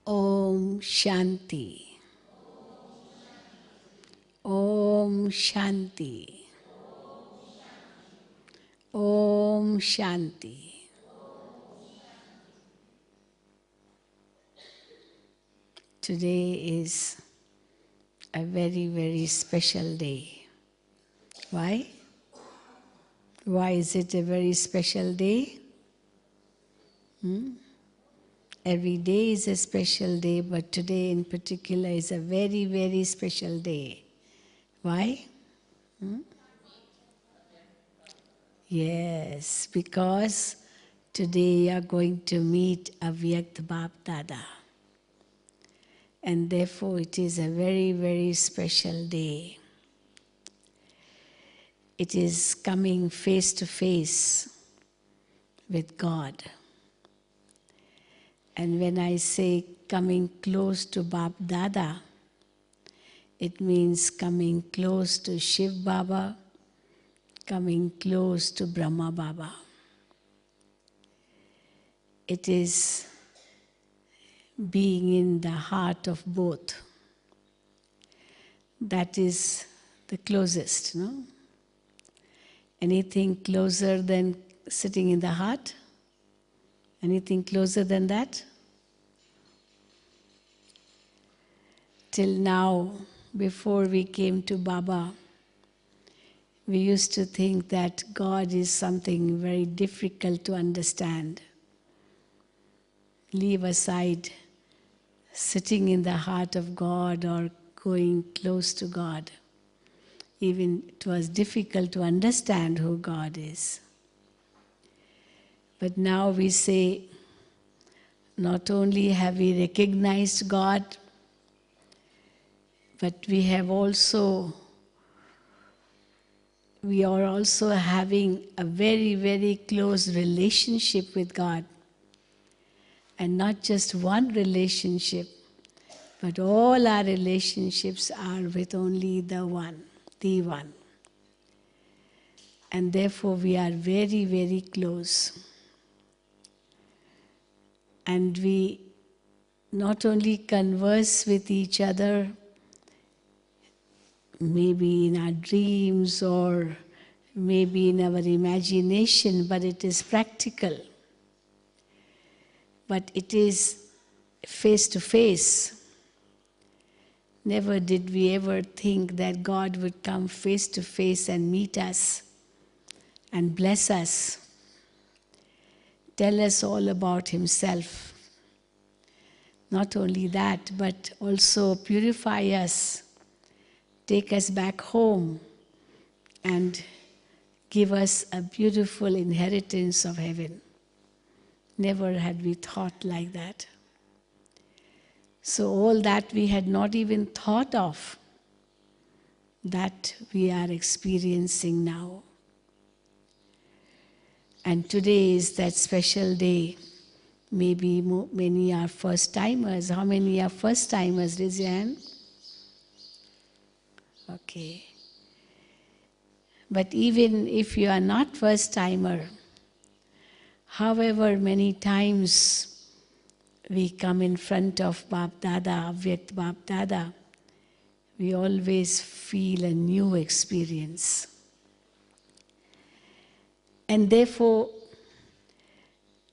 Om Shanti. Om Shanti. Om Shanti. Today is a very, very special day. Why? Why is it a very special day? Every day is a special day, but today in particular is a very, very special day. Why? Yes, because today you are going to meet Avyakt Bap Dada. And therefore it is a very, very special day. It is coming face to face with God. And when I say coming close to Bap Dada, it means coming close to Shiv Baba, coming close to Brahma Baba. It is being in the heart of both. That is the closest, no? Anything closer than sitting in the heart? Anything closer than that? Till now, before we came to Baba, we used to think that God is something very difficult to understand. Leave aside sitting in the heart of God or going close to God. Even it was difficult to understand who God is. But now we say, not only have we recognized God, but we are also having a very, very close relationship with God. And not just one relationship, but all our relationships are with only the One, the One. And therefore we are very, very close. And we not only converse with each other, maybe in our dreams or maybe in our imagination, but it is practical. But it is face to face. Never did we ever think that God would come face to face and meet us and bless us, tell us all about Himself. Not only that, but also purify us, take us back home, and give us a beautiful inheritance of heaven. Never had we thought like that. So all that we had not even thought of, that we are experiencing now. And today is that special day. Maybe many are first-timers. How many are first-timers? Raise your hand. Okay. But even if you are not first-timer, however many times we come in front of Bap Dada, Avyakt Bap Dada, we always feel a new experience. And therefore,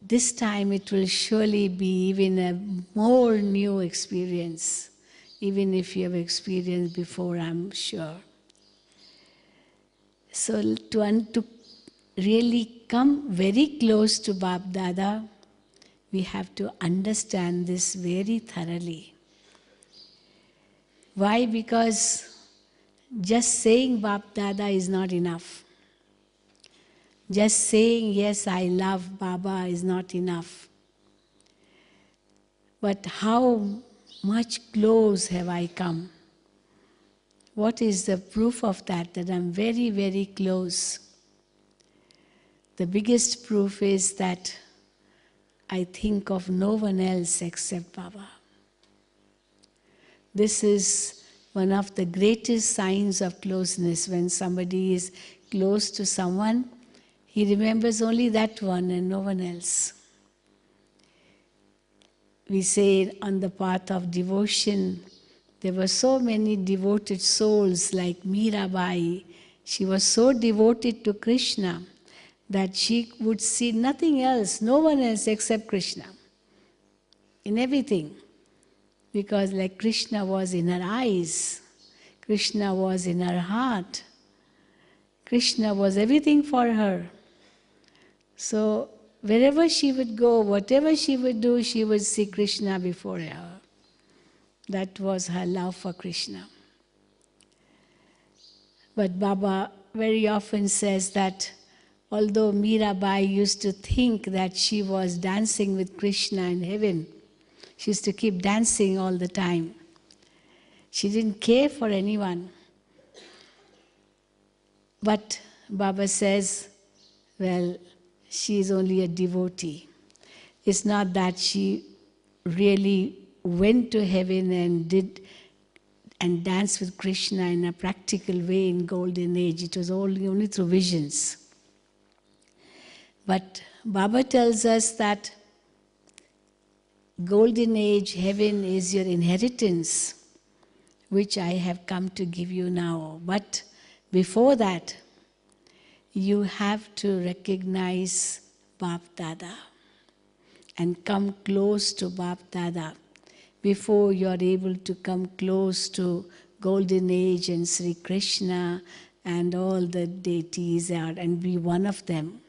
this time it will surely be even a more new experience, even if you have experienced before, I'm sure. So to really come very close to Bap Dada, we have to understand this very thoroughly. Why? Because just saying Bap Dada is not enough. Just saying, yes, I love Baba is not enough. But how much close have I come? What is the proof of that I'm very, very close? The biggest proof is that I think of no one else except Baba. This is one of the greatest signs of closeness. When somebody is close to someone, he remembers only that one and no one else. we say on the path of devotion, there were so many devoted souls like Mirabai. She was so devoted to Krishna that she would see nothing else, no one else except Krishna in everything. Because like Krishna was in her eyes, Krishna was in her heart, Krishna was everything for her. So wherever she would go, whatever she would do, she would see Krishna before her. That was her love for Krishna. But Baba very often says that although Mirabai used to think that she was dancing with Krishna in heaven, she used to keep dancing all the time. She didn't care for anyone. But Baba says, well, she is only a devotee. It's not that she really went to heaven and danced with Krishna in a practical way in Golden Age. It was only through visions. But Baba tells us that Golden Age, heaven is your inheritance, which I have come to give you now. But before that, you have to recognize Bap Dada and come close to Bap Dada before you are able to come close to Golden Age and Sri Krishna and all the deities and be one of them.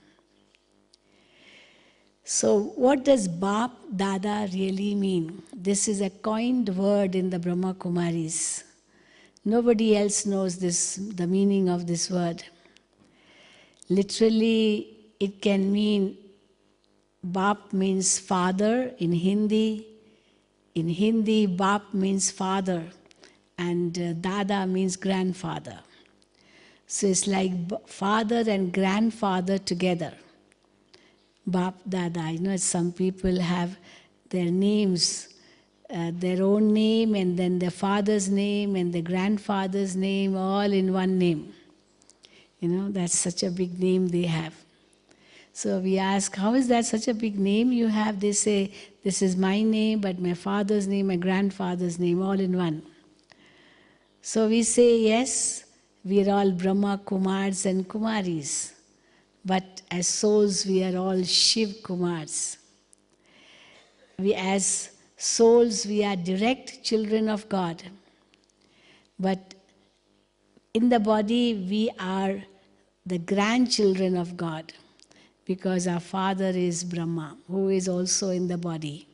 So what does Bap Dada really mean? This is a coined word in the Brahma Kumaris. Nobody else knows the meaning of this word. Literally, it can mean, Bap means father in Hindi. In Hindi, Bap means father, and Dada means grandfather. So it's like father and grandfather together. Bap Dada. You know, some people have their names, their own name, and then their father's name and their grandfather's name, all in one name. You know, that's such a big name they have. So we ask, how is that such a big name you have? They say, this is my name, but my father's name, my grandfather's name, all in one. So we say, yes, we are all Brahma Kumars and Kumaris. But as souls, we are all Shiv Kumars. We, as souls, we are direct children of God. But in the body, we are the grandchildren of God, because our father is Brahma, who is also in the body.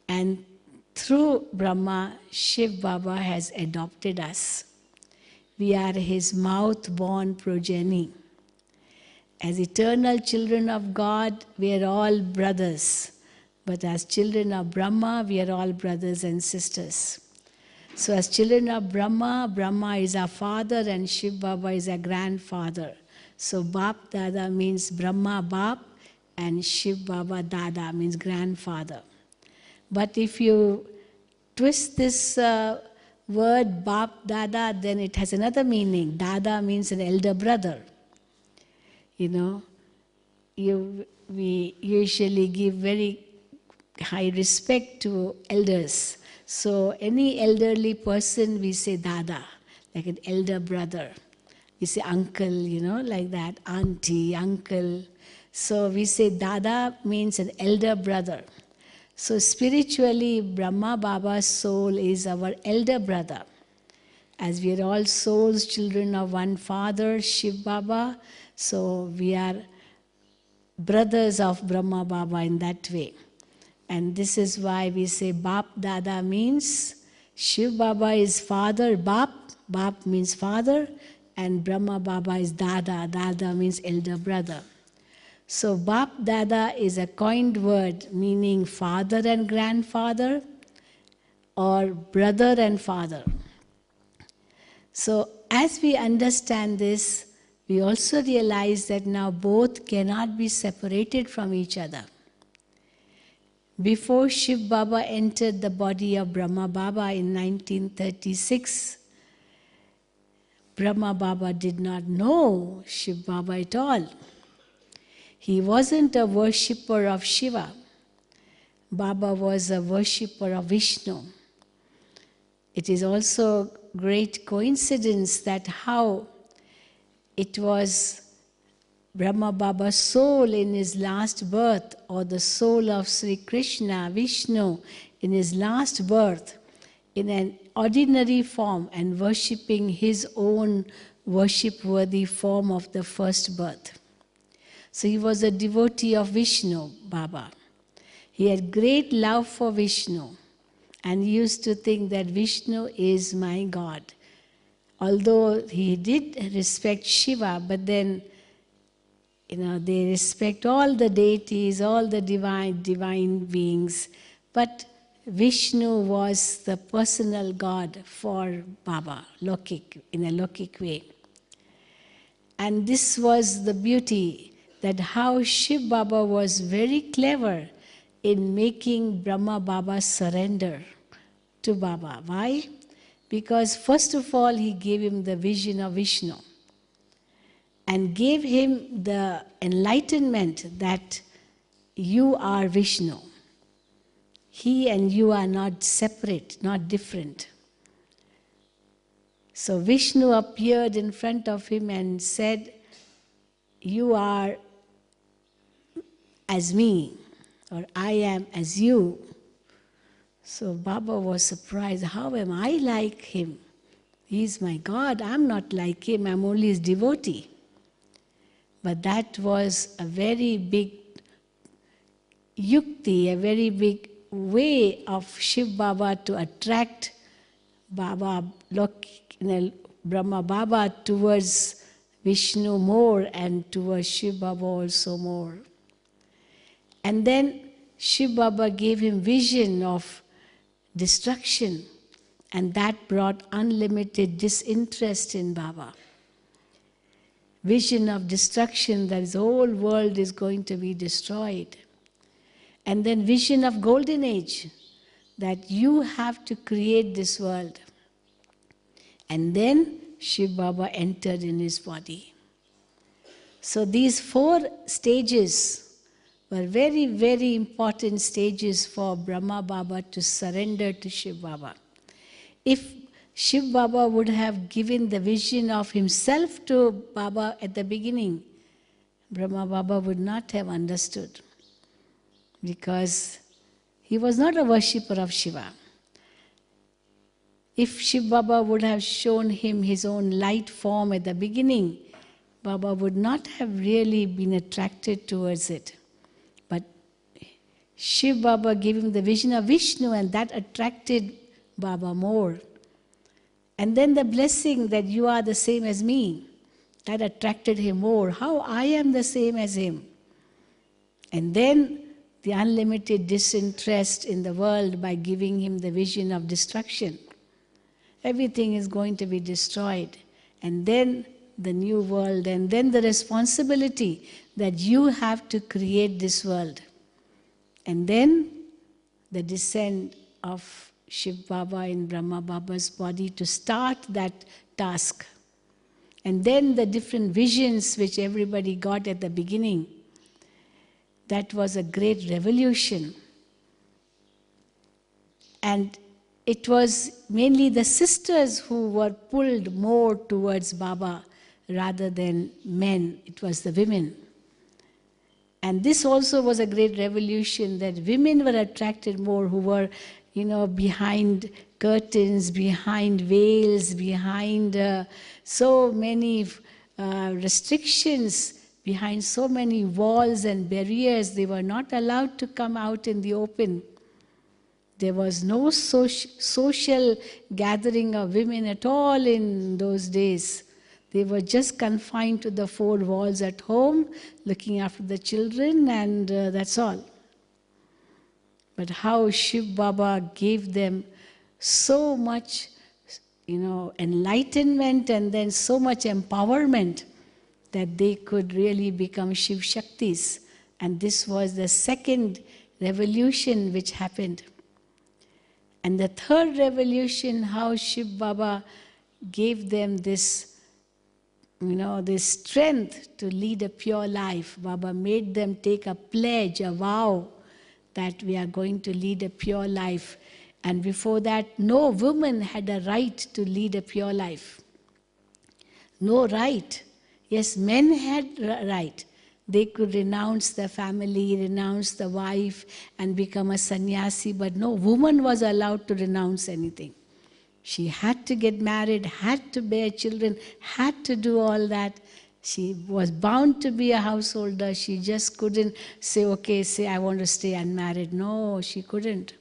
And through Brahma, Shiv Baba has adopted us. We are his mouth-born progeny. As eternal children of God, we are all brothers. But as children of Brahma, we are all brothers and sisters. So as children of Brahma, Brahma is our father and Shiv Baba is our grandfather. So Bap Dada means Brahma Bap and Shiv Baba Dada means grandfather. But if you twist this word Bap Dada, then it has another meaning. Dada means an elder brother. You know, we usually give very high respect to elders. So any elderly person, we say Dada, like an elder brother. We say uncle, you know, like that, auntie, uncle. So we say Dada means an elder brother. So spiritually, Brahma Baba's soul is our elder brother. As we are all souls, children of one father, Shiv Baba, so we are brothers of Brahma Baba in that way. And this is why we say Bap Dada means Shiv Baba is father, Bap, Bap means father, and Brahma Baba is Dada, Dada means elder brother. So Bap Dada is a coined word meaning father and grandfather or brother and father. So as we understand this, we also realize that now both cannot be separated from each other. Before Shiv Baba entered the body of Brahma Baba in 1936, Brahma Baba did not know Shiv Baba at all. He wasn't a worshipper of Shiva, Baba was a worshipper of Vishnu. It is also great coincidence that how it was Brahma Baba's soul in his last birth, or the soul of Sri Krishna, Vishnu, in his last birth, in an ordinary form and worshipping his own worship-worthy form of the first birth. So he was a devotee of Vishnu, Baba. He had great love for Vishnu and used to think that Vishnu is my God. Although he did respect Shiva, but then they respect all the deities, all the divine beings. But Vishnu was the personal God for Baba, Lokik, in a Lokik way. And this was the beauty, that how Shiv Baba was very clever in making Brahma Baba surrender to Baba. Why? Because first of all, he gave him the vision of Vishnu and gave him the enlightenment that you are Vishnu. He and you are not separate, not different. So Vishnu appeared in front of him and said, you are as me, or I am as you. So Baba was surprised, how am I like him? He's my God, I'm not like him, I'm only his devotee. But that was a very big yukti, a very big way of Shiv Baba to attract Baba, Brahma Baba towards Vishnu more and towards Shiv Baba also more. And then Shiv Baba gave him vision of destruction, and that brought unlimited disinterest in Baba. Vision of destruction, that the whole world is going to be destroyed. And then vision of golden age, that you have to create this world. And then Shiv Baba entered in his body. So these 4 stages were very, very important stages for Brahma Baba to surrender to Shiv Baba. If Shiv Baba would have given the vision of himself to Baba at the beginning, Brahma Baba would not have understood, because he was not a worshipper of Shiva. If Shiv Baba would have shown him his own light form at the beginning, Baba would not have really been attracted towards it. But Shiv Baba gave him the vision of Vishnu, and that attracted Baba more. And then the blessing that you are the same as me, that attracted him more. How I am the same as him. And then the unlimited disinterest in the world by giving him the vision of destruction. Everything is going to be destroyed. And then the new world, and then the responsibility that you have to create this world. And then the descent of Shiv Baba in Brahma Baba's body to start that task. And then the different visions which everybody got at the beginning. That was a great revolution. And it was mainly the sisters who were pulled more towards Baba rather than men. It was the women. And this also was a great revolution, that women were attracted more, who were, behind curtains, behind veils, behind so many restrictions, behind so many walls and barriers. They were not allowed to come out in the open. There was no social gathering of women at all in those days. They were just confined to the 4 walls at home, looking after the children, and that's all. But how Shiv Baba gave them so much, enlightenment and then so much empowerment that they could really become Shiv Shaktis. And this was the second revolution which happened. And the third revolution, how Shiv Baba gave them this, this strength to lead a pure life. Baba made them take a pledge, a vow, that we are going to lead a pure life. And before that, no woman had a right to lead a pure life. No right. Yes, men had right. They could renounce the family, renounce the wife, and become a sannyasi, but no woman was allowed to renounce anything. She had to get married, had to bear children, had to do all that. She was bound to be a householder. She just couldn't say, okay, say I want to stay unmarried. No, she couldn't.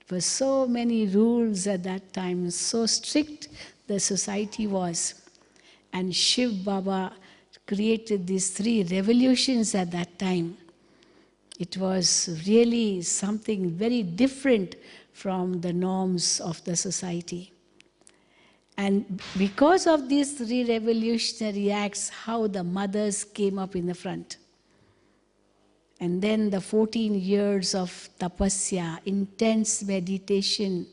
There were so many rules at that time, so strict the society was. And Shiv Baba created these 3 revolutions at that time. It was really something very different from the norms of the society. And because of these 3 revolutionary acts, how the mothers came up in the front. And then the 14 years of tapasya, intense meditation,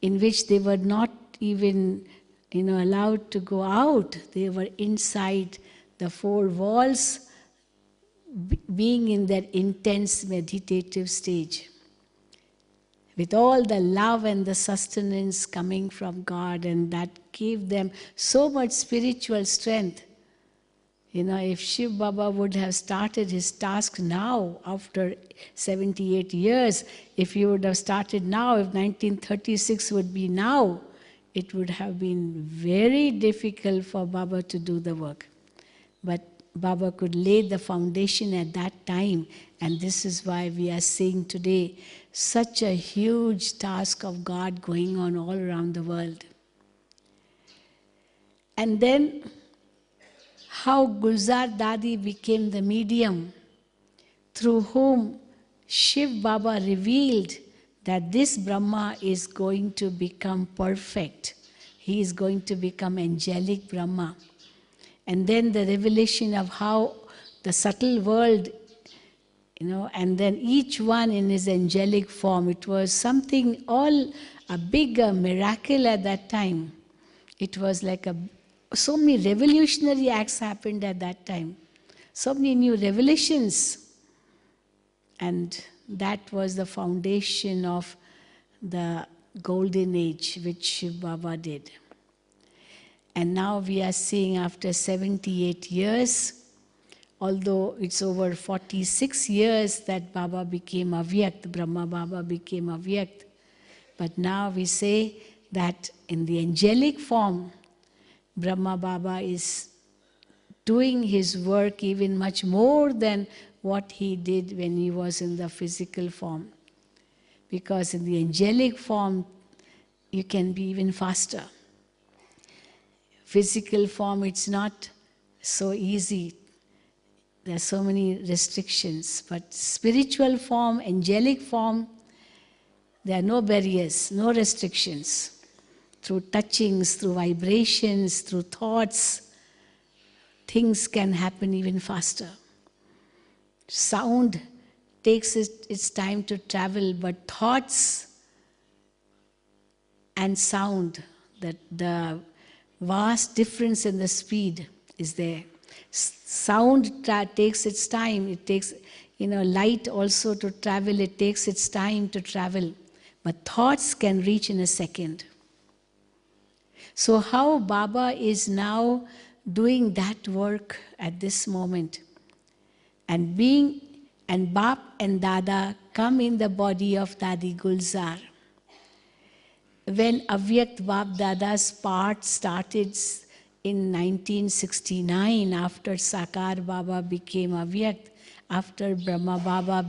in which they were not even allowed to go out. They were inside the 4 walls, being in that intense meditative stage, with all the love and the sustenance coming from God, and that gave them so much spiritual strength. If Shiv Baba would have started his task now, after 78 years, if he would have started now, if 1936 would be now, it would have been very difficult for Baba to do the work. But Baba could lay the foundation at that time, and this is why we are seeing today such a huge task of God going on all around the world. And then how Gulzar Dadi became the medium through whom Shiv Baba revealed that this Brahma is going to become perfect. He is going to become angelic Brahma. And then the revelation of how the subtle world, and then each one in his angelic form. It was something a big miracle at that time. It was like so many revolutionary acts happened at that time. So many new revelations. And that was the foundation of the golden age which Shiv Baba did. And now we are seeing after 78 years, although it's over 46 years that Baba became Avyakt, Brahma Baba became Avyakt. But now we say that in the angelic form, Brahma Baba is doing his work even much more than what he did when he was in the physical form. Because in the angelic form, you can be even faster. Physical form, it's not so easy. There are so many restrictions. But spiritual form, angelic form, there are no barriers, no restrictions. Through touchings, through vibrations, through thoughts, things can happen even faster. Sound takes its time to travel, but thoughts and sound, the vast difference in the speed is there. Sound takes its time. It takes, light also to travel. It takes its time to travel. But thoughts can reach in a second. So how Baba is now doing that work at this moment, and Bap and Dada come in the body of Dadi Gulzar. When Avyakt Bap Dada's part started in 1969, after Sakar Baba became Avyakt, after Brahma Baba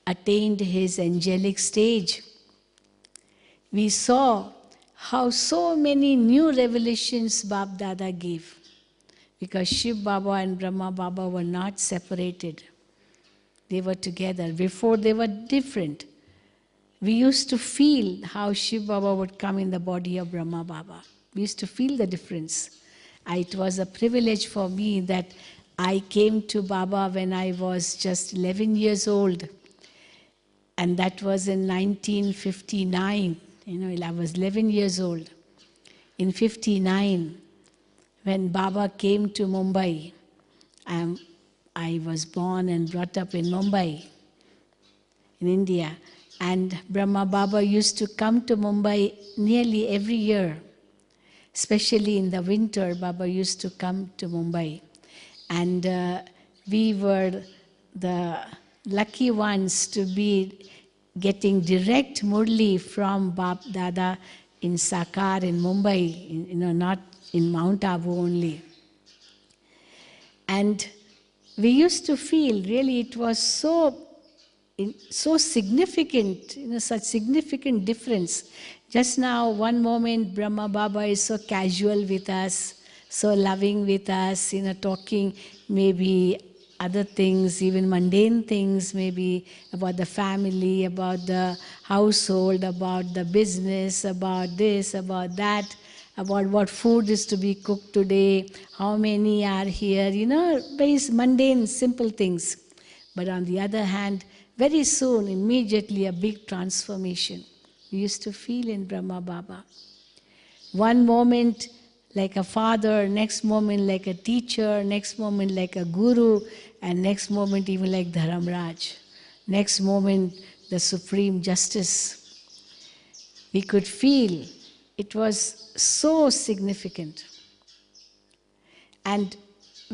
attained his angelic stage, we saw how so many new revelations Bap Dada gave. Because Shiv Baba and Brahma Baba were not separated. They were together. Before they were different. We used to feel how Shiv Baba would come in the body of Brahma Baba. We used to feel the difference. It was a privilege for me that I came to Baba when I was just 11 years old. And that was in 1959. I was 11 years old. In 59, when Baba came to Mumbai, I was born and brought up in Mumbai. in India. And Brahma Baba used to come to Mumbai nearly every year. Especially in the winter, Baba used to come to Mumbai. And we were the lucky ones to be getting direct Murli from Bab Dada in Sakar in Mumbai, not in Mount Abu only. And we used to feel really it was so significant, such significant difference. Just now, one moment, Brahma Baba is so casual with us, so loving with us, talking maybe other things, even mundane things, maybe about the family, about the household, about the business, about this, about that, about what food is to be cooked today, how many are here, very mundane, simple things. But on the other hand, very soon, immediately, a big transformation we used to feel in Brahma Baba. One moment like a father, next moment like a teacher, next moment like a guru, and next moment even like Dharamraj. Next moment, the Supreme Justice. We could feel it was so significant. And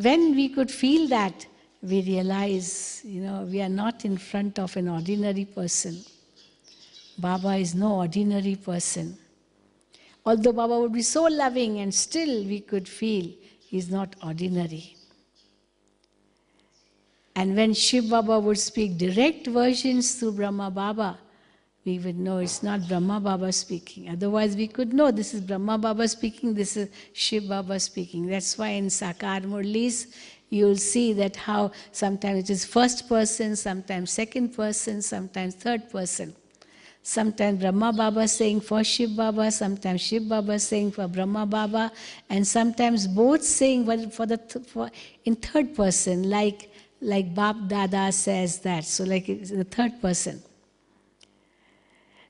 when we could feel that, we realize, we are not in front of an ordinary person. Baba is no ordinary person. Although Baba would be so loving, and still we could feel he's not ordinary. And when Shiv Baba would speak direct versions through Brahma Baba, we would know it's not Brahma Baba speaking. Otherwise we could know this is Brahma Baba speaking, this is Shiv Baba speaking. That's why in Sakar Murlis, you'll see that how sometimes it is first person, sometimes second person, sometimes third person. Sometimes Brahma Baba saying for Shiv Baba, sometimes Shiv Baba saying for Brahma Baba, and sometimes both saying in third person, like Bab Dada says that. So like it's the third person.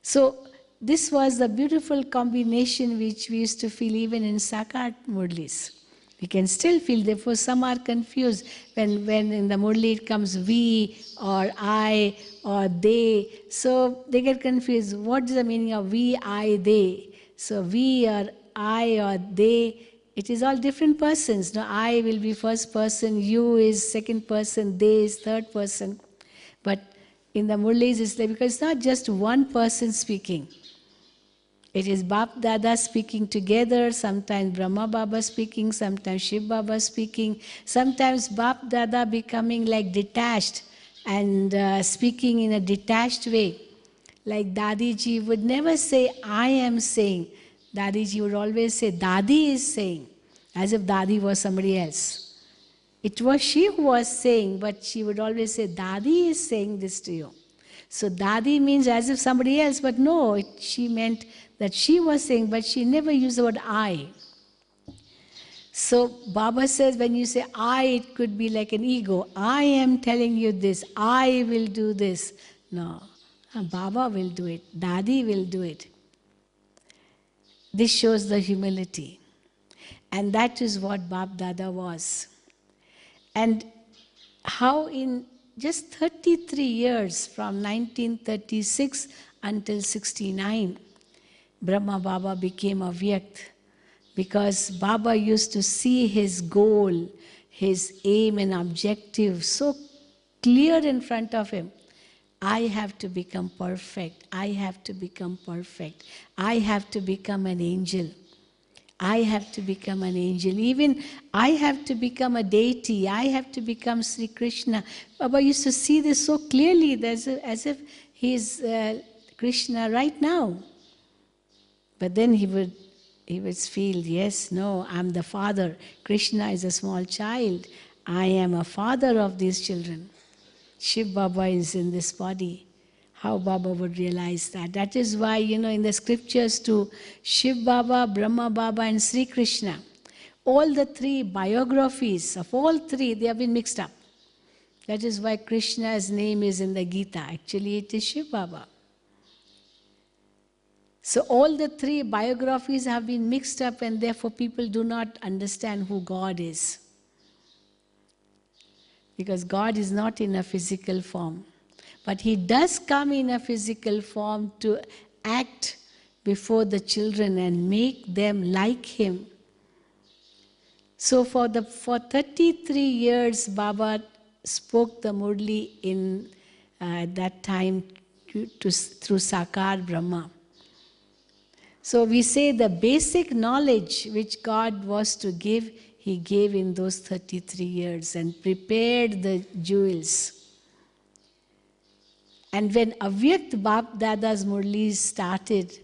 So this was the beautiful combination which we used to feel even in Sakar Murlis. We can still feel, therefore some are confused when in the Murli it comes we or I or they. So they get confused. What is the meaning of we, I, they? So we or I or they, it is all different persons. No, I will be first person, you is second person, they is third person. But in the Murlis it's like, because it's not just one person speaking. It is Bab Dada speaking together, sometimes Brahma Baba speaking, sometimes Shiv Baba speaking, sometimes Bab Dada becoming like detached and speaking in a detached way. Like Dadiji would never say, I am saying. Dadiji would always say, Dadi is saying, as if Dadi was somebody else. It was she who was saying, but she would always say, Dadi is saying this to you. So Dadi means as if somebody else, but no, she meant that she was saying, but she never used the word I. So Baba says when you say I, it could be like an ego. I am telling you this, I will do this. No, Baba will do it, Dadi will do it. This shows the humility. And that is what Bab Dada was. And how in just 33 years, from 1936 until 69, Brahma Baba became a Vyakt, because Baba used to see his goal, his aim and objective so clear in front of him. I have to become perfect. I have to become perfect. I have to become an angel. I have to become an angel. Even I have to become a deity. I have to become Sri Krishna. Baba used to see this so clearly, as if he is Krishna right now. But then he would feel, yes, no, I'm the father. Krishna is a small child. I am a father of these children. Shiv Baba is in this body. How Baba would realize that. That is why, in the scriptures too, Shiv Baba, Brahma Baba and Sri Krishna, all the three biographies of all three, they have been mixed up. That is why Krishna's name is in the Gita. Actually, it is Shiv Baba. So all the three biographies have been mixed up, and therefore people do not understand who God is. Because God is not in a physical form. But he does come in a physical form to act before the children and make them like him. So for 33 years, Baba spoke the Murli in that time through Sakar Brahma. So we say the basic knowledge which God was to give, he gave in those 33 years and prepared the jewels. And when Avyakt Bap Dada's Murlis started,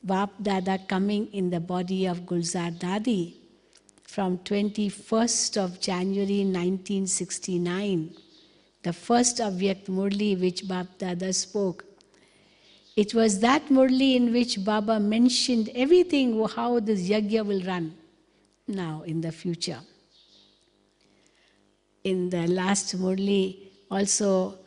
Bap Dada coming in the body of Gulzar Dadi from 21st of January 1969, the first Avyakt Murli which Bap Dada spoke. It was that Murli in which Baba mentioned everything, how this yajna will run now in the future. In the last Murli also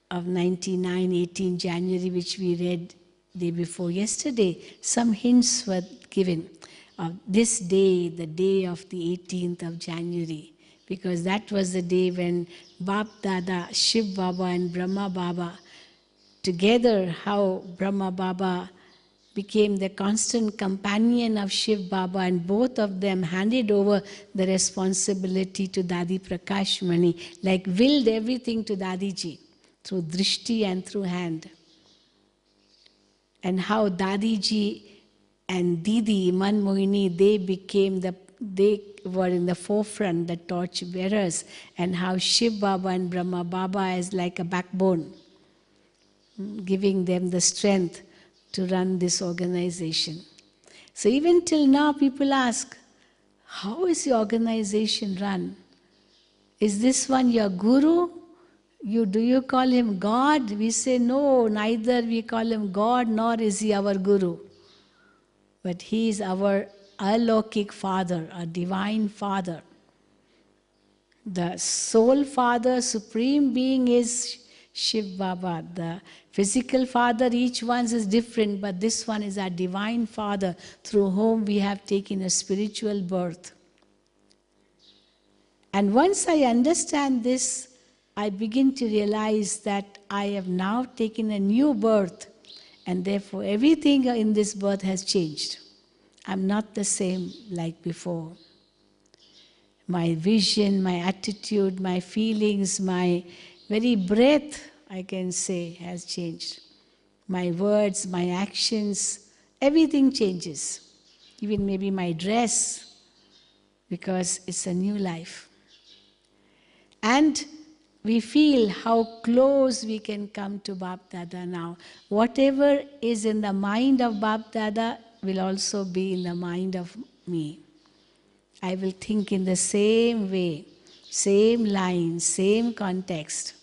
of 99, 18 January, which we read day before yesterday, some hints were given of this day, the day of the 18th of January, because that was the day when Bap Dada, Shiv Baba and Brahma Baba together, how Brahma Baba became the constant companion of Shiv Baba, and both of them handed over the responsibility to Dadi Prakash Mani, like willed everything to Dadiji through drishti and through hand. And how Dadiji and Didi, Iman Mohini, they were in the forefront, the torch bearers, and how Shiv Baba and Brahma Baba is like a backbone, giving them the strength to run this organization. So even till now, people ask, how is the organization run? Is this one your guru? Do you call him God? We say no, neither we call him God nor is he our guru. But he is our Alaukik Father, our divine Father. The soul Father, Supreme Being is Shiv Baba. The physical Father, each one is different, but this one is our divine Father through whom we have taken a spiritual birth. And once I understand this, I begin to realize that I have now taken a new birth, and therefore everything in this birth has changed. I'm not the same like before. My vision, my attitude, my feelings, my very breath, I can say, has changed. My words, my actions, everything changes. Even maybe my dress, because it's a new life. And we feel how close we can come to Bap Dada now. Whatever is in the mind of Bap Dada will also be in the mind of me. I will think in the same way, same line, same context.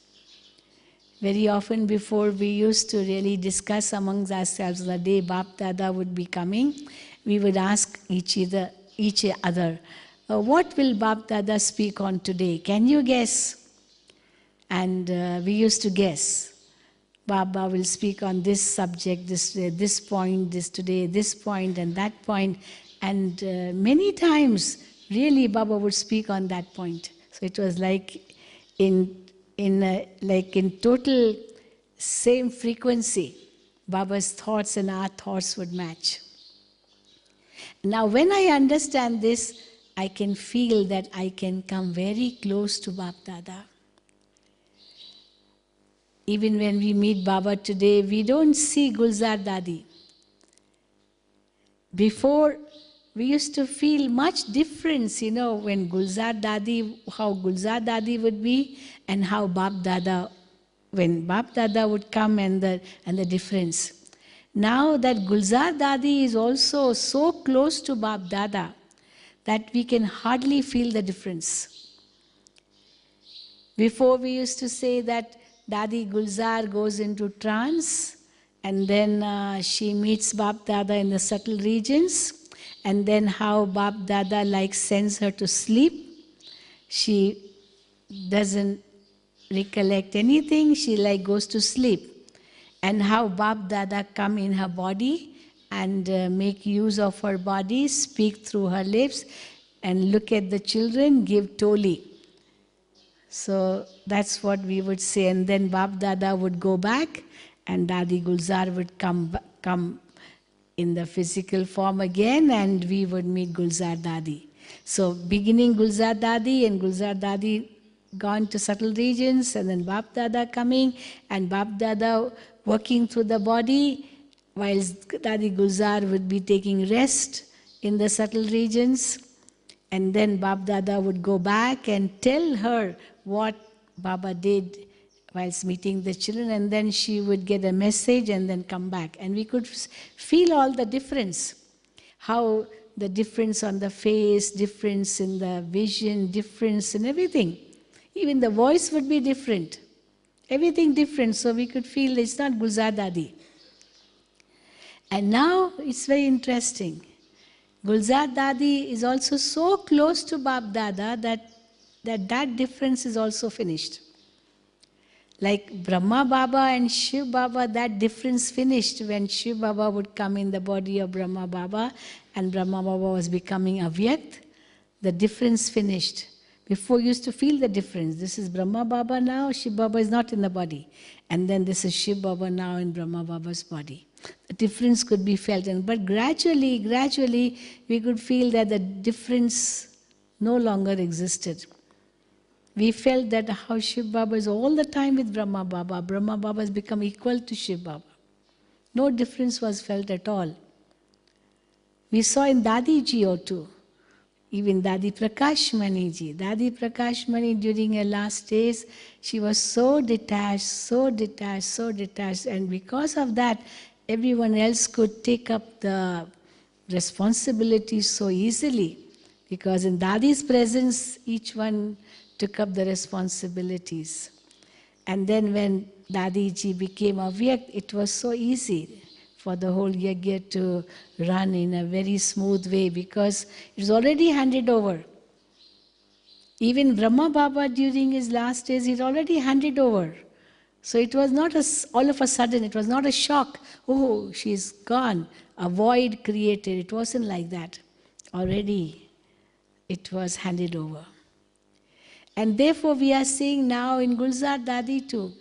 Very often before, we used to really discuss amongst ourselves the day Bap Dada would be coming. We would ask each other, what will Bap Dada speak on today? Can you guess? And we used to guess. Baba will speak on this subject, this point, this today, this point and that point. And many times, really, Baba would speak on that point. So it was like in total same frequency, Baba's thoughts and our thoughts would match. Now, when I understand this, I can feel that I can come very close to Bap Dada. Even when we meet Baba today, we don't see Gulzar Dadi. Before, we used to feel much difference, when Gulzar Dadi, how Gulzar Dadi would be, and how Bap Dada, when Bap Dada would come, and the difference. Now that Gulzar Dadi is also so close to Bap Dada that we can hardly feel the difference. Before, we used to say that Dadi Gulzar goes into trance, and then she meets Bap Dada in the subtle regions, and then how Bap Dada sends her to sleep. She doesn't recollect anything, she goes to sleep. And how Bap Dada come in her body and make use of her body, speak through her lips, and look at the children, give toli. So that's what we would say. And then Bap Dada would go back and Dadi Gulzar would come in the physical form again, and we would meet Gulzar Dadi. So beginning Gulzar Dadi, and Gulzar Dadi gone to subtle regions, and then Bap Dada coming, and Bap Dada working through the body, whilst Dadi Gulzar would be taking rest in the subtle regions. And then Bap Dada would go back and tell her what Baba did whilst meeting the children, and then she would get a message and then come back. And we could feel all the difference, how the difference on the face, difference in the vision, difference in everything. Even the voice would be different. Everything different, so we could feel it's not Gulzar Dadi. And now it's very interesting. Gulzar Dadi is also so close to Bap Dada that difference is also finished. Like Brahma Baba and Shiv Baba, that difference finished when Shiv Baba would come in the body of Brahma Baba and Brahma Baba was becoming Avyakt. The difference finished. Before you used to feel the difference. This is Brahma Baba now, Shiv Baba is not in the body. And then this is Shiv Baba now in Brahma Baba's body. The difference could be felt. But gradually, we could feel that the difference no longer existed. We felt that how Shiv Baba is all the time with Brahma Baba. Brahma Baba has become equal to Shiv Baba. No difference was felt at all. We saw in Dadi Ji too. Even Dadi Prakash Mani Ji. Dadi Prakash Mani, during her last days, she was so detached, so detached, so detached. And because of that, everyone else could take up the responsibility so easily. Because in Dadi's presence, each one took up the responsibilities. And then when Dadi Ji became Avyakt, it was so easy for the whole yajna to run in a very smooth way because it was already handed over. Even Brahma Baba during his last days, he'd already handed over. So it was not all of a sudden, it was not a shock. Oh, she's gone. A void created. It wasn't like that. Already it was handed over. And therefore we are seeing now in Gulzar Dadi too.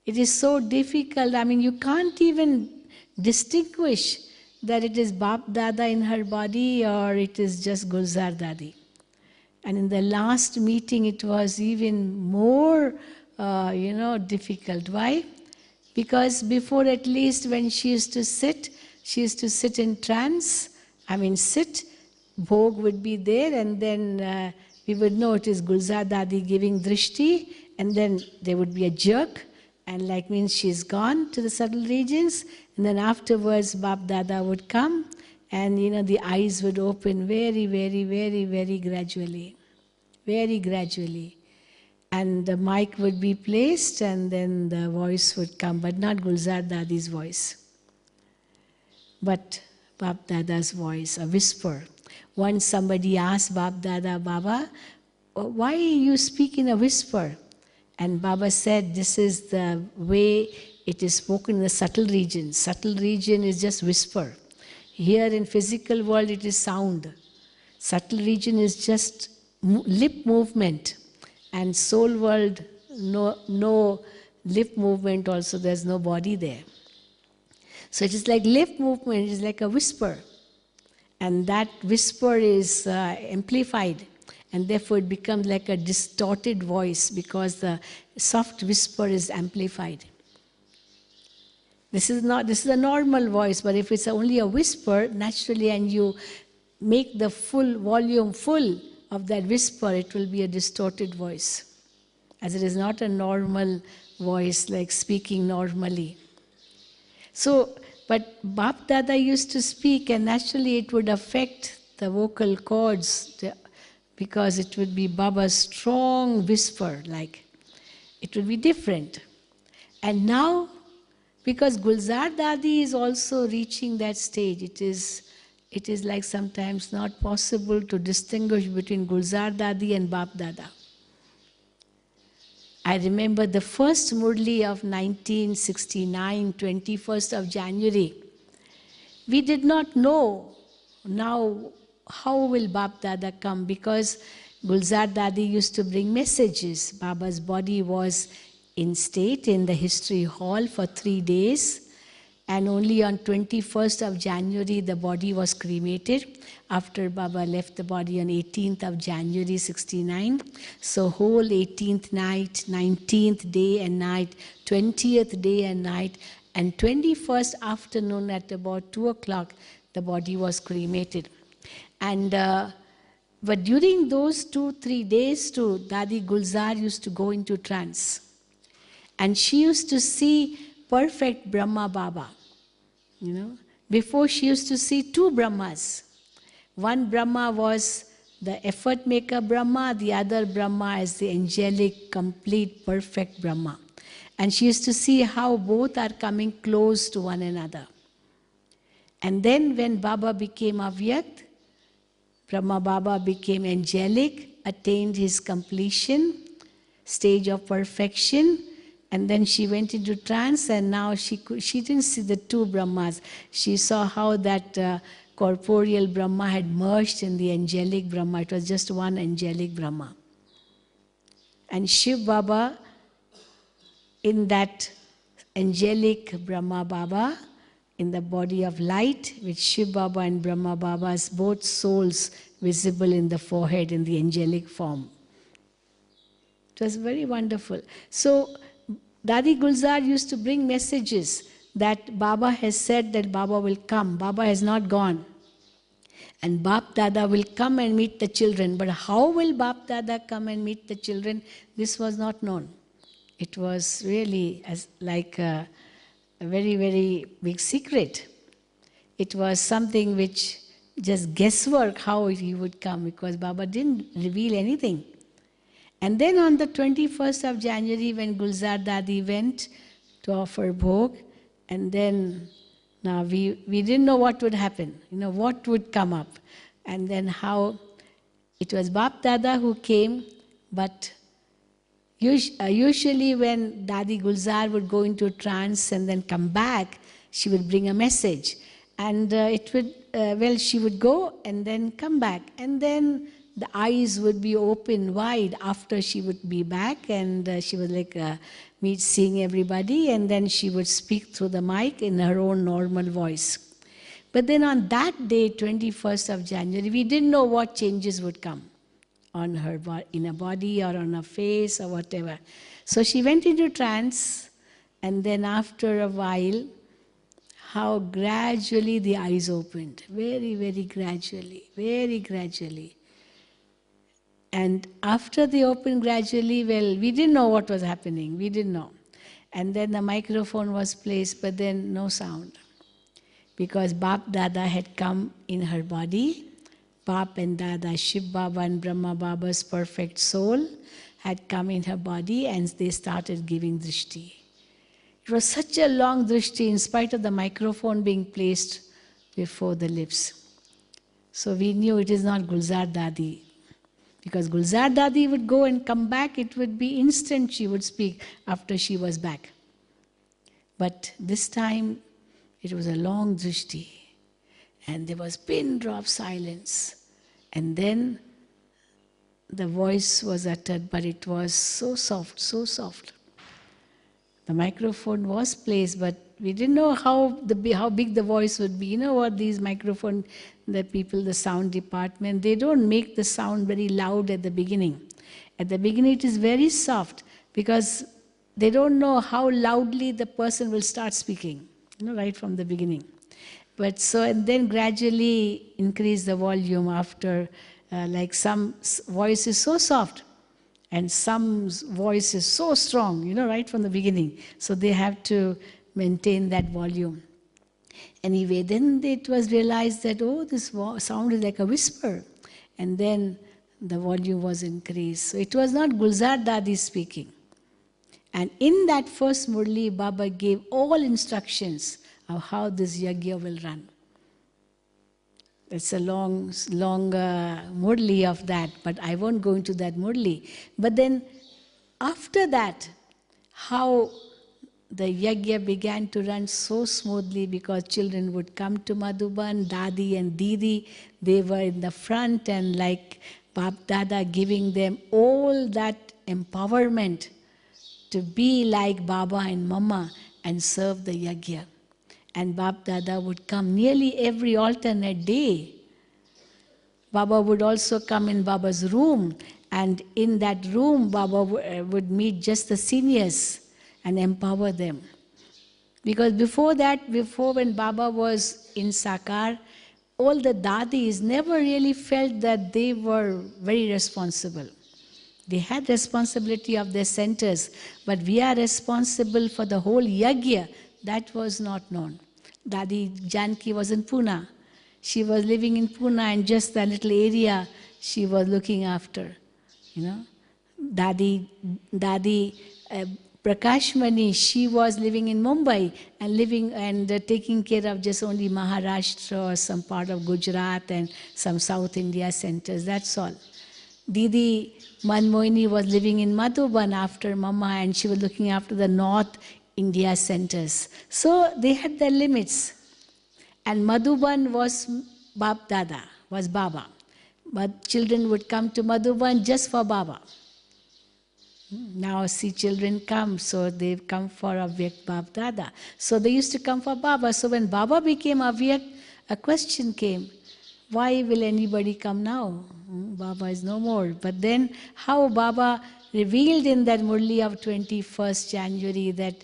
It is so difficult. I mean, you can't even distinguish that it is Bap Dada in her body or it is just Gulzar Dadi. And in the last meeting, it was even more, difficult. Why? Because before, at least when she used to sit in trance. Bhog would be there, and then we would know it is Gulzar Dadi giving drishti, and then there would be a jerk, and means she's gone to the subtle regions, and then afterwards Bap Dada would come, and the eyes would open very, very, very, very gradually. Very gradually. And the mic would be placed and then the voice would come, but not Gulzar Dadi's voice. But Bap Dada's voice, a whisper. Once somebody asked Bap Dada, Baba, why you speak in a whisper? And Baba said, this is the way it is spoken in the subtle region. Subtle region is just whisper. Here in physical world it is sound. Subtle region is just lip movement. And soul world, no lip movement also, there's no body there. So it is like lip movement, it is like a whisper. And that whisper is amplified. And therefore it becomes like a distorted voice because the soft whisper is amplified. This is a normal voice, but if it's only a whisper, naturally, and you make the full volume full of that whisper, it will be a distorted voice. As it is not a normal voice like speaking normally. So, but Bap Dada used to speak, and naturally it would affect the vocal cords because it would be Baba's strong whisper, it would be different. And now, because Gulzar Dadi is also reaching that stage, it is like sometimes not possible to distinguish between Gulzar Dadi and Bap Dada. I remember the first Murli of 1969, 21st of January. We did not know now how will Bap Dada come, because Gulzar Dadi used to bring messages. Baba's body was in state in the history hall for 3 days. And only on 21st of January, the body was cremated after Baba left the body on 18th of January 69. So whole 18th night, 19th day and night, 20th day and night, and 21st afternoon at about 2 o'clock, the body was cremated. And but during those 2-3 days too, Dadi Gulzar used to go into trance. And she used to see perfect Brahma Baba. You know, before she used to see 2 Brahmas. One Brahma was the effort maker Brahma, the other Brahma is the angelic, complete, perfect Brahma. And she used to see how both are coming close to one another. And then when Baba became Avyakt, Brahma Baba became angelic, attained his completion, stage of perfection, and then she went into trance, and now she didn't see the 2 Brahmas. She saw how that corporeal Brahma had merged in the angelic Brahma. It was just one angelic Brahma. And Shiv Baba, in that angelic Brahma Baba, in the body of light, with Shiv Baba and Brahma Baba's both souls visible in the forehead in the angelic form. It was very wonderful. So Dadi Gulzar used to bring messages that Baba has said that Baba will come. Baba has not gone. And Bap Dada will come and meet the children. But how will Bap Dada come and meet the children? This was not known. It was really like a very, very big secret. It was something which just guesswork how he would come, because Baba didn't reveal anything. And then on the 21st of January, when Gulzar Dadi went to offer bhog, and then now we didn't know what would happen, what would come up. And then how it was Bap Dada who came, but usually when Dadi Gulzar would go into trance and then come back, she would bring a message. And she would go and then come back. And then the eyes would be open wide after she would be back, and she was like seeing everybody, and then she would speak through the mic in her own normal voice. But then on that day, 21st of January, we didn't know what changes would come on her in her body or on her face or whatever. So she went into trance, and then after a while, how gradually the eyes opened. Very, very gradually, very gradually. And after they opened gradually, we didn't know what was happening. We didn't know. And then the microphone was placed, but then no sound. Because Bap Dada had come in her body. Bap and Dada, Shiv Baba and Brahma Baba's perfect soul had come in her body, and they started giving drishti. It was such a long drishti in spite of the microphone being placed before the lips. So we knew it is not Gulzar Dadi. Because Gulzar Dadi would go and come back, it would be instant she would speak after she was back. But this time, it was a long drishti. And there was pin drop silence. And then the voice was uttered, but it was so soft, so soft. The microphone was placed, but we didn't know how big the voice would be. You know what, these microphone, the people, the sound department, they don't make the sound very loud at the beginning. At the beginning it is very soft, because they don't know how loudly the person will start speaking, right from the beginning. But so, and then gradually increase the volume after, like some voice is so soft, and some voice is so strong, right from the beginning. So they have to maintain that volume. Anyway, then it was realized that, this sound is like a whisper. And then the volume was increased. So it was not Gulzar Dadi speaking. And in that first Murli, Baba gave all instructions of how this yajna will run. It's a long Murli of that, but I won't go into that Murli. But then after that, how the yajna began to run so smoothly, because children would come to Madhuban, Dadi and Didi, they were in the front, and like Bap Dada giving them all that empowerment to be like Baba and Mama and serve the yagya. And Bap Dada would come nearly every alternate day. Baba would also come in Baba's room, and in that room Baba would meet just the seniors and empower them. Because before that, before when Baba was in Sakar, all the dadis never really felt that they were very responsible. They had responsibility of their centers, but we are responsible for the whole yagya. That was not known. Dadi Janki was in Pune. She was living in Pune, and just that little area she was looking after. You know, Dadi Prakashmani, she was living in Mumbai and living and taking care of just only Maharashtra or some part of Gujarat and some South India centers. That's all. Didi Manmohini was living in Madhuban after Mama, and she was looking after the North India centers. So they had their limits. And Madhuban was Bap Dada, was Baba. But children would come to Madhuban just for Baba. Now see children come, so they come for Avyak Bap Dada. So they used to come for Baba. So when Baba became Avyak, a question came, why will anybody come now? Baba is no more. But then how Baba revealed in that Murli of 21st January that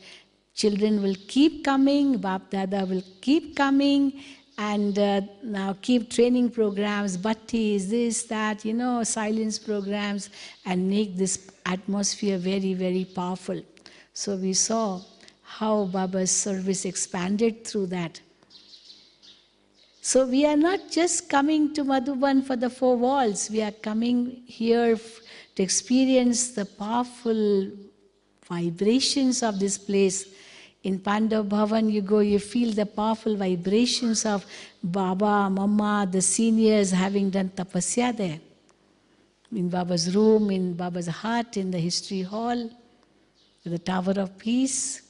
children will keep coming, Bap Dada will keep coming, and now keep training programs, bhattis, this, that, silence programs, and make this atmosphere very, very powerful. So we saw how Baba's service expanded through that. So we are not just coming to Madhuban for the four walls, we are coming here to experience the powerful vibrations of this place. In Pandav Bhavan you go, you feel the powerful vibrations of Baba, Mama, the seniors having done tapasya there. In Baba's room, in Baba's hut, in the history hall, the Tower of Peace.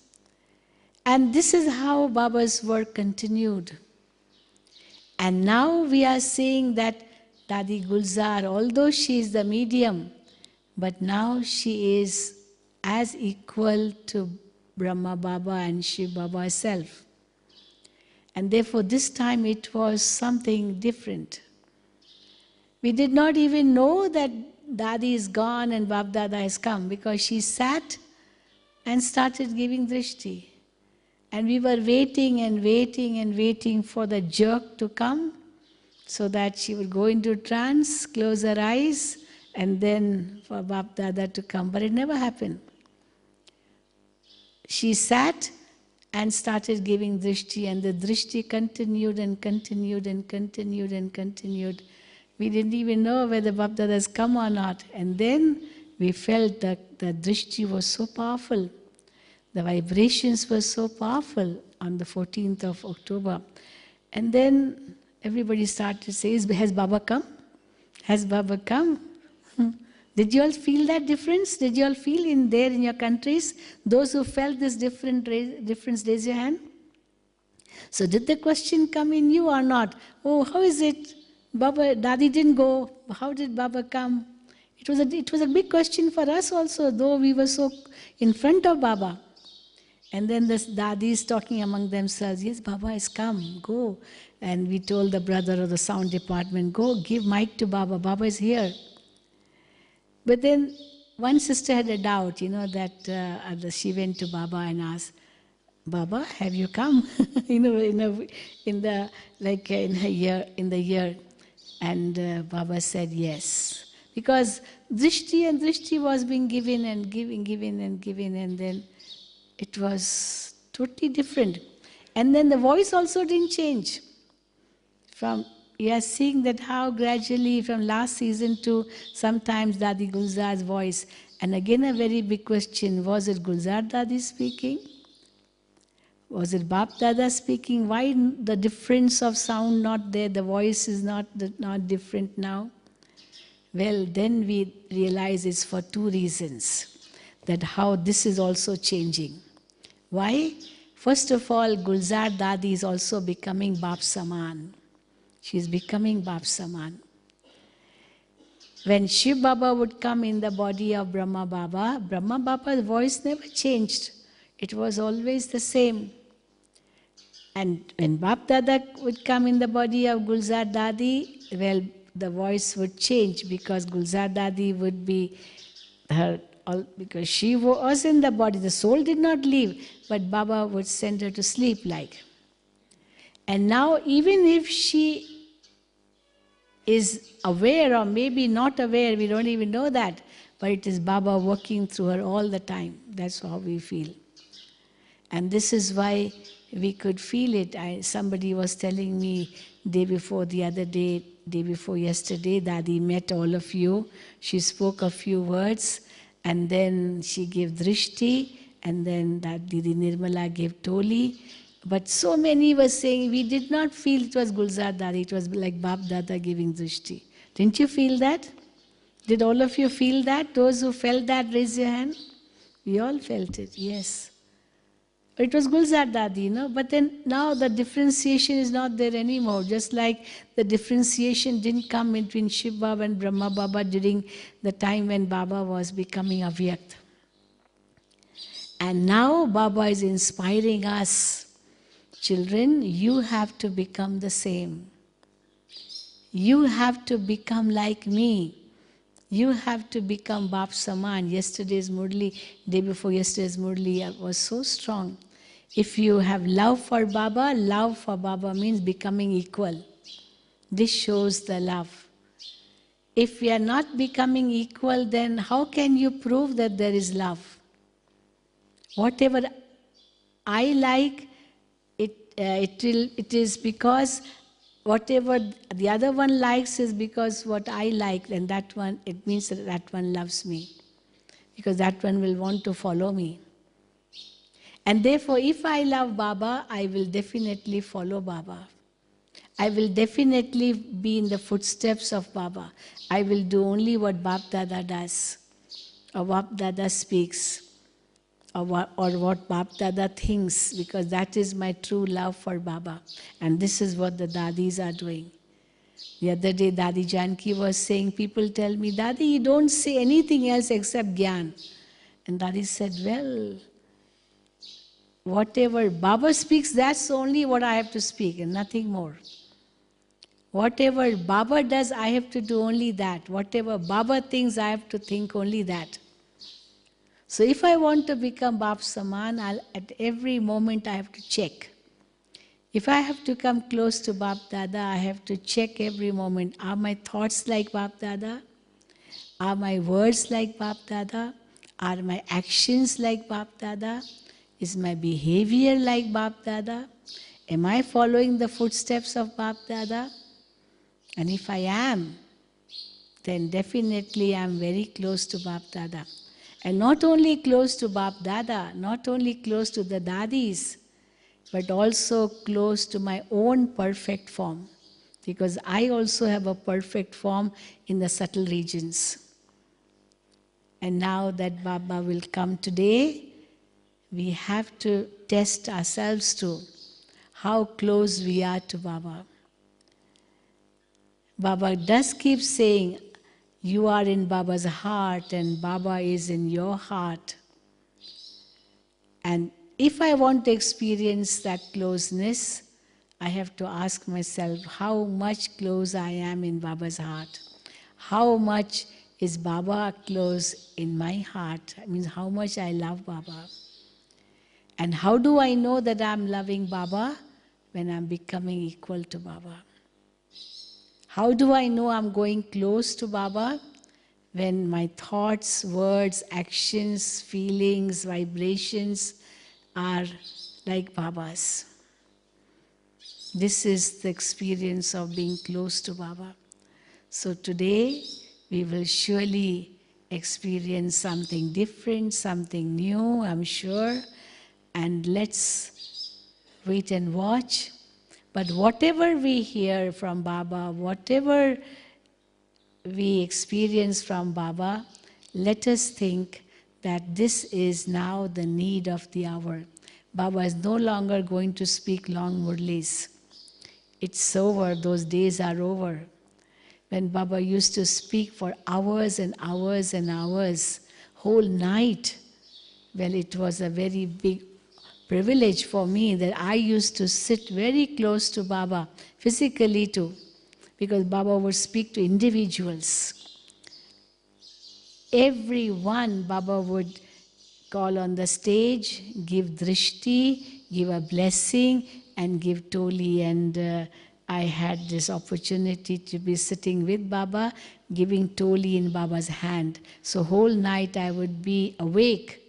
And this is how Baba's work continued. And now we are seeing that Dadi Gulzar, although she is the medium, but now she is as equal to Brahma Baba and Shiv Baba herself. And therefore this time it was something different. We did not even know that Dadi is gone and Bap Dada has come, because she sat and started giving drishti. And we were waiting and waiting and waiting for the jerk to come so that she would go into trance, close her eyes, and then for Bap Dada to come. But it never happened. She sat and started giving drishti, and the drishti continued and continued and continued and continued. We didn't even know whether Bap Dada has come or not. And then we felt that the drishti was so powerful. The vibrations were so powerful on the 14th of October. And then everybody started to say, has Baba come? Has Baba come? Did you all feel that difference? Did you all feel in your countries? Those who felt this difference, raise your hand. So did the question come in you or not? Oh, how is it? Baba, Dadi didn't go. How did Baba come? It was a big question for us also, though we were so in front of Baba. And then the Dadis talking among themselves, yes, Baba has come, go. And we told the brother of the sound department, go, give mic to Baba, Baba is here. But then one sister had a doubt, that she went to Baba and asked, Baba, have you come? in the year. And Baba said yes. Because drishti was being given and given, and then it was totally different. And then the voice also didn't change. We are seeing that how gradually from last season to sometimes Dadi Gulzar's voice. And again a very big question, was it Gulzar Dadi speaking? Was it Bap Dada speaking? Why the difference of sound not there? The voice is not different now. Well, then we realize it's for two reasons, that how this is also changing. Why? First of all, Gulzar Dadi is also becoming Bap Saman. She is becoming Bap Saman. When Shiv Baba would come in the body of Brahma Baba's voice never changed. It was always the same. And when Bap Dada would come in the body of Gulzar Dadi, well, the voice would change because Gulzar Dadi would be her, because she was in the body, the soul did not leave, but Baba would send her to sleep like. And now even if she is aware or maybe not aware, we don't even know that, but it is Baba working through her all the time. That's how we feel. And this is why we could feel it. Somebody was telling me day before yesterday, Dadi met all of you. She spoke a few words and then she gave drishti and then Didi Nirmala gave toli. But so many were saying, we did not feel it was Gulzar Dadi, it was like Bap Dada giving drishti. Didn't you feel that? Did all of you feel that? Those who felt that, raise your hand. We all felt it, yes. It was Gulzar Dadi, but then now the differentiation is not there anymore. Just like the differentiation didn't come between Shiv Baba and Brahma Baba during the time when Baba was becoming Avyakt. And now Baba is inspiring us. Children, you have to become the same. You have to become like me. You have to become Bap Saman. Yesterday's Murli, day before yesterday's Murli was so strong. If you have love for Baba means becoming equal. This shows the love. If we are not becoming equal, then how can you prove that there is love? Whatever I like, it is because whatever the other one likes is because what I like, and that one, it means that that one loves me. Because that one will want to follow me. And therefore, if I love Baba, I will definitely follow Baba. I will definitely be in the footsteps of Baba. I will do only what Bap Dada does, or Bap Dada speaks, or what Bap Dada thinks, because that is my true love for Baba. And this is what the Dadis are doing. The other day, Dadi Janki was saying, people tell me, Dadi, you don't say anything else except Gyan. And Dadi said, well, whatever Baba speaks, that's only what I have to speak and nothing more. Whatever Baba does, I have to do only that. Whatever Baba thinks, I have to think only that. So if I want to become Bap Saman, at every moment I have to check. If I have to come close to Bap Dada, I have to check every moment. Are my thoughts like Bap Dada? Are my words like Bap Dada? Are my actions like Bap Dada? Is my behavior like Bap Dada? Am I following the footsteps of Bap Dada? And if I am, then definitely I am very close to Bap Dada. And not only close to Bap Dada, not only close to the Dadis, but also close to my own perfect form. Because I also have a perfect form in the subtle regions. And now that Baba will come today, we have to test ourselves too, how close we are to Baba. Baba does keep saying, you are in Baba's heart and Baba is in your heart. And if I want to experience that closeness, I have to ask myself how much close I am in Baba's heart. How much is Baba close in my heart? It means how much I love Baba. And how do I know that I'm loving Baba? When I'm becoming equal to Baba. How do I know I'm going close to Baba? When my thoughts, words, actions, feelings, vibrations are like Baba's. This is the experience of being close to Baba. So today, we will surely experience something different, something new, I'm sure. And let's wait and watch. But whatever we hear from Baba, whatever we experience from Baba, let us think that this is now the need of the hour. Baba is no longer going to speak long murlis. It's over, those days are over. when Baba used to speak for hours and hours and hours, whole night. Well, it was a very big privilege for me that I used to sit very close to Baba, physically too, because Baba would speak to individuals. Everyone Baba would call on the stage, give drishti, give a blessing, and give toli. And I had this opportunity to be sitting with Baba, giving toli in Baba's hand. So whole night I would be awake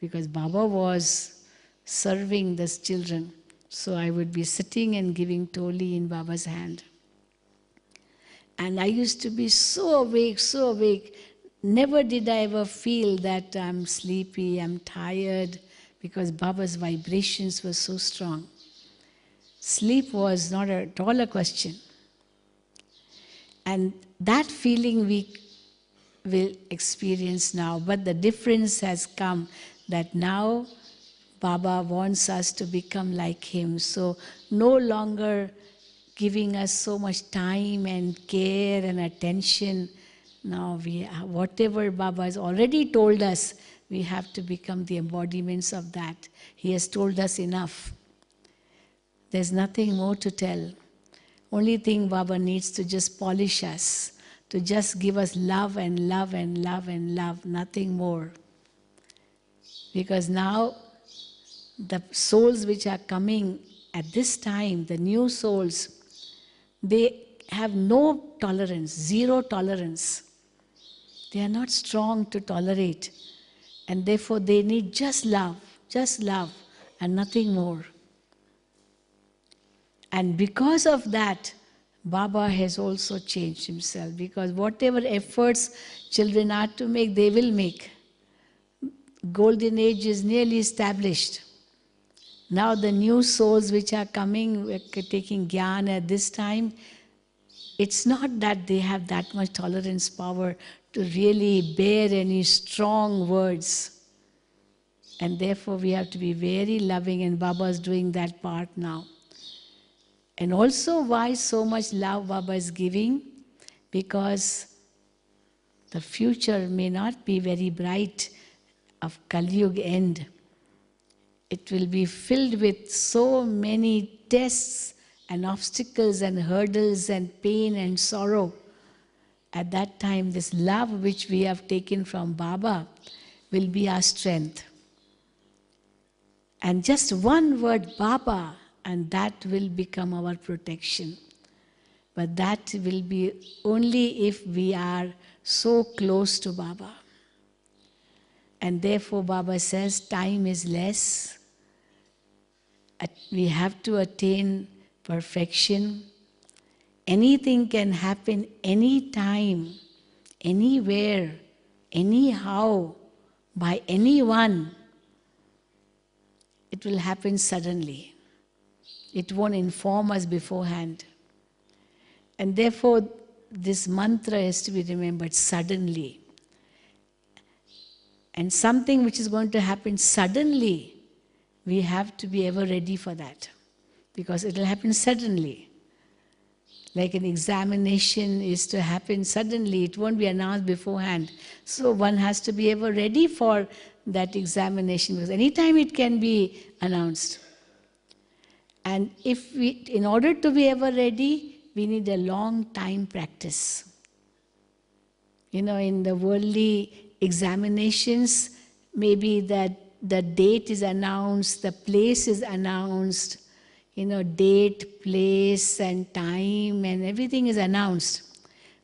because Baba was serving these children. So I would be sitting and giving toli in Baba's hand. And I used to be so awake, so awake. Never did I ever feel that I'm sleepy, I'm tired, because Baba's vibrations were so strong. Sleep was not at all a question. And that feeling we will experience now. But the difference has come that now Baba wants us to become like him. So no longer giving us so much time and care and attention. Now whatever Baba has already told us, we have to become the embodiments of that. He has told us enough. There's nothing more to tell. Only thing Baba needs to just polish us, to just give us love and love and love and love, nothing more. Because now the souls which are coming at this time, the new souls, they have no tolerance, zero tolerance. They are not strong to tolerate. And therefore they need just love and nothing more. And because of that, Baba has also changed himself. Because whatever efforts children are to make, they will make. Golden age is nearly established. Now the new souls which are coming, taking Gyan at this time, it's not that they have that much tolerance power to really bear any strong words. And therefore we have to be very loving, and Baba is doing that part now. And also why so much love Baba is giving? Because the future may not be very bright of Kali Yuga end. It will be filled with so many tests and obstacles and hurdles and pain and sorrow. At that time, this love which we have taken from Baba will be our strength. And just one word, Baba, and that will become our protection. But that will be only if we are so close to Baba. And therefore Baba says time is less. We have to attain perfection. Anything can happen anytime, anywhere, anyhow, by anyone. It will happen suddenly. It won't inform us beforehand. And therefore, this mantra has to be remembered suddenly. And something which is going to happen suddenly, we have to be ever ready for that. Because it will happen suddenly. Like an examination is to happen suddenly, it won't be announced beforehand. So one has to be ever ready for that examination, because anytime it can be announced. And in order to be ever ready, we need a long time practice. You know, in the worldly examinations, maybe that the date is announced, the place is announced, you know, date, place and time and everything is announced.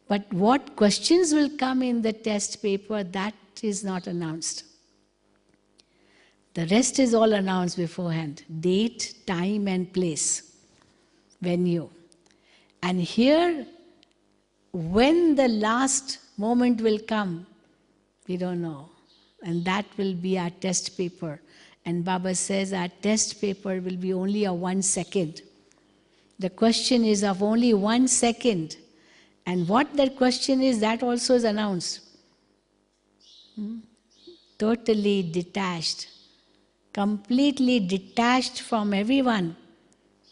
But what questions will come in the test paper, that is not announced. The rest is all announced beforehand. Date, time and place, venue. And here, when the last moment will come, we don't know. And that will be our test paper. And Baba says our test paper will be only a 1 second. The question is of only 1 second. And what that question is, that also is announced. Totally detached. Completely detached from everyone.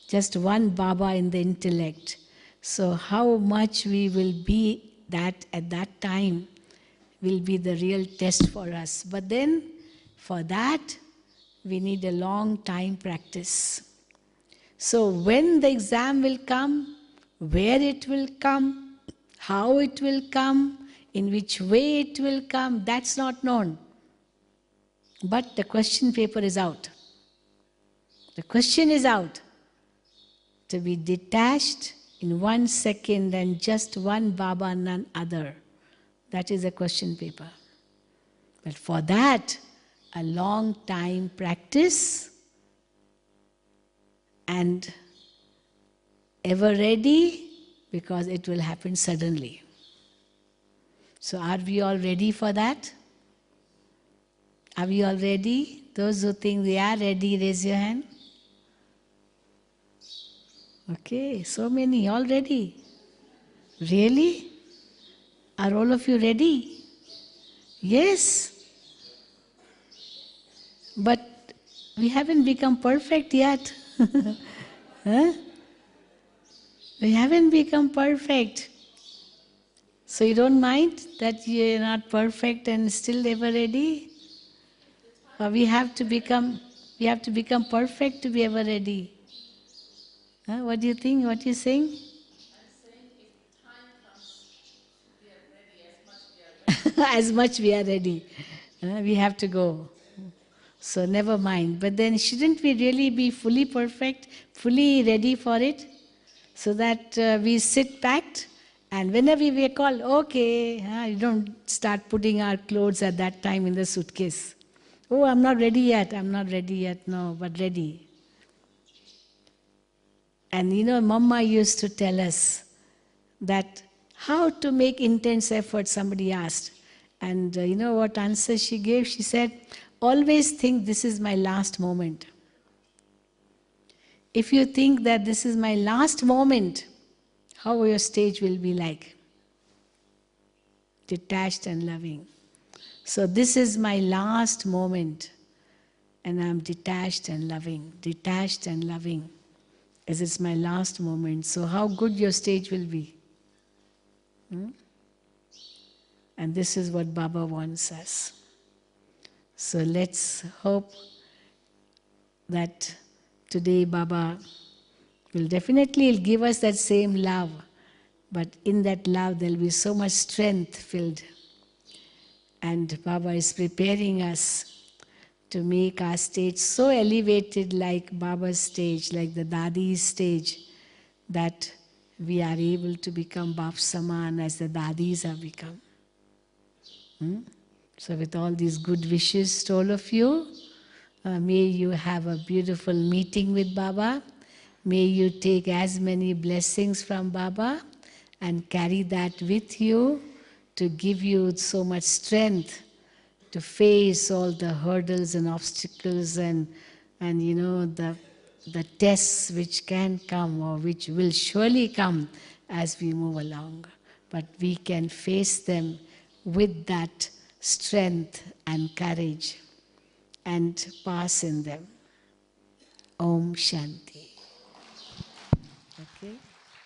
Just one Baba in the intellect. So how much we will be that at that time will be the real test for us. But then, for that, we need a long time practice. So when the exam will come, where it will come, how it will come, in which way it will come, that's not known. But the question paper is out. The question is out. To be detached in 1 second and just one Baba, none other. That is a question paper. But for that, a long time practice and ever ready, because it will happen suddenly. So are we all ready for that? Are we all ready? Those who think they are ready, raise your hand. Okay, so many already. Really? Are all of you ready? Yes. But we haven't become perfect yet. Huh? We haven't become perfect. So you don't mind that you're not perfect and still ever ready? Or we have to become perfect to be ever ready. Huh? What do you think? What are you saying? I'm saying if time comes, we are ready as much we are ready. As much we are ready. We have to go. So never mind. But then shouldn't we really be fully perfect, fully ready for it? So that we sit packed and whenever we are called, okay, you don't start putting our clothes at that time in the suitcase. Oh, I'm not ready yet, no, but ready. And Mama used to tell us that how to make intense effort, somebody asked. And you know what answer she gave? She said, always think this is my last moment. If you think that this is my last moment, how your stage will be like? Detached and loving. So this is my last moment, and I'm detached and loving, as it's my last moment. So how good your stage will be. And this is what Baba wants us. So let's hope that today Baba will definitely give us that same love, but in that love there will be so much strength filled. And Baba is preparing us to make our stage so elevated like Baba's stage, like the Dadi's stage, that we are able to become Bap Saman as the Dadis have become. So with all these good wishes to all of you, may you have a beautiful meeting with Baba. May you take as many blessings from Baba and carry that with you to give you so much strength to face all the hurdles and obstacles and the tests which can come or which will surely come as we move along. But we can face them with that strength and courage and pass in them. Om Shanti. Okay?